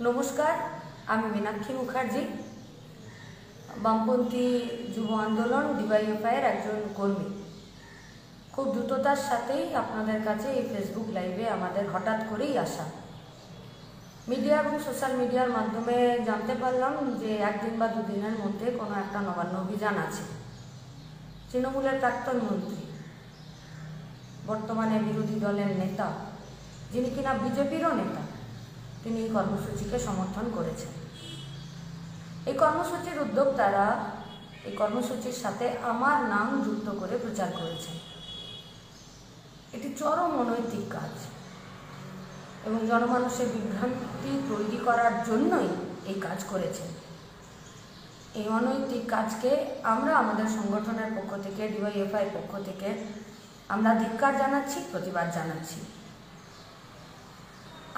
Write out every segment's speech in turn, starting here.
নমস্কার, আমি মীনাক্ষী মুখার্জি, বামপন্থী যুব আন্দোলন ডিওয়াইএফআইয়ের একজন কর্মী। খুব দ্রুততার সাথেই আপনাদের কাছে এই ফেসবুক লাইভে আমাদের হঠাৎ করেই আসা। মিডিয়া এবং সোশ্যাল মিডিয়ার মাধ্যমে জানতে পারলাম যে একদিন বা দুদিনের মধ্যে কোনো একটা নবান্ন অভিযান আছে। তৃণমূলের প্রাক্তন মন্ত্রী, বর্তমানে বিরোধী দলের নেতা, যিনি কিনা বিজেপিরও নেতা, তিনি এই কর্মসূচিকে সমর্থন করেছেন। এই কর্মসূচির উদ্যোক্তারা এই কর্মসূচির সাথে আমার নাম যুক্ত করে প্রচার করেছেন। এটি চরম অনৈতিক কাজ এবং জনমানুষের বিভ্রান্তি তৈরি করার জন্যই এই কাজ করেছেন। এই অনৈতিক কাজকে আমরা আমাদের সংগঠনের পক্ষ থেকে, ডিওয়াইএফআই পক্ষ থেকে আমরা ধিক্কার জানাচ্ছি, প্রতিবাদ জানাচ্ছি।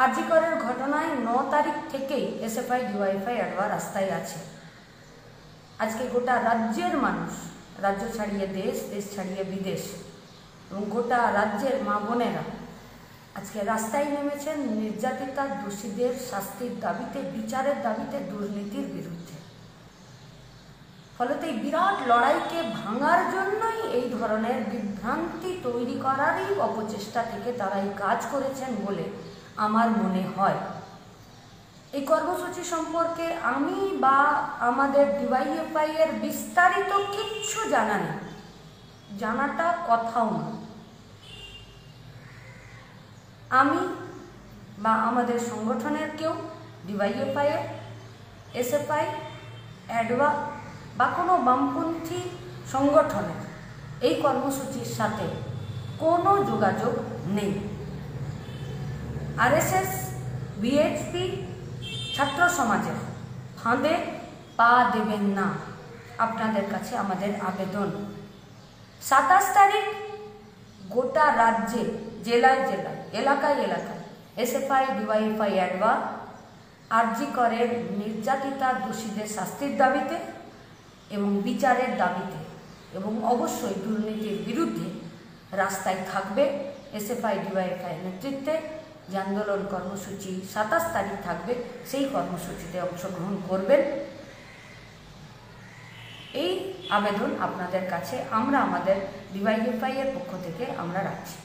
আজিকরের ঘটনায় 9 তারিখ থেকেই এসএফআই ডিওয়াইএফআই অ্যাডভা রাস্তায় আছে। আজকে গোটা রাজ্যের মানুষ, রাজ্য ছাড়িয়ে দেশ, দেশ ছাড়িয়ে বিদেশ এবং গোটা রাজ্যের মা বোনেরা আজকে রাস্তায় নেমেছেন নির্যাতিতা দোষীদের শাস্তির দাবিতে, বিচারের দাবিতে, দুর্নীতির বিরুদ্ধে। ফলত এই বিরাট লড়াইকে ভাঙার জন্যই এই ধরনের বিভ্রান্তি তৈরি করারই অপচেষ্টা থেকে তারা এই কাজ করেছেন বলে আমার মনে হয়। এই কর্মসূচি সম্পর্কে আমি বা আমাদের ডিওয়াইএফআই এর বিস্তারিত কিচ্ছু জানা নেই, জানাটা কথাও না। আমি বা আমাদের সংগঠনের কেউ ডিওয়াইএফআই এর, এসএফআই, অ্যাডভা বা কোনো বামপন্থী সংগঠনের এই কর্মসূচির সাথে কোনো যোগাযোগ নেই। আরএসএস, বিএইচপি, ছাত্র সমাজের ফাঁদে পা দেবেন না, আপনাদের কাছে আমাদের আবেদন। 27 তারিখ গোটা রাজ্যে, জেলায় জেলায়, এলাকায় এলাকায় এসএফআই, ডিওয়াইএফআই, অ্যাডভা আরজি করের নির্যাতিতা দোষীদের শাস্তির দাবিতে এবং বিচারের দাবিতে এবং অবশ্যই দুর্নীতির বিরুদ্ধে রাস্তায় থাকবে। এসএফআই, ডিওয়াইএফআই নেতৃত্বে যে আন্দোলন কর্মসূচি 27 তারিখ থাকবে, সেই কর্মসূচিতে অংশগ্রহণ করবেন। এই আবেদন আপনাদের কাছে আমরা আমাদের ডিওয়াইএফআই এর পক্ষ থেকে আমরা রাখছি।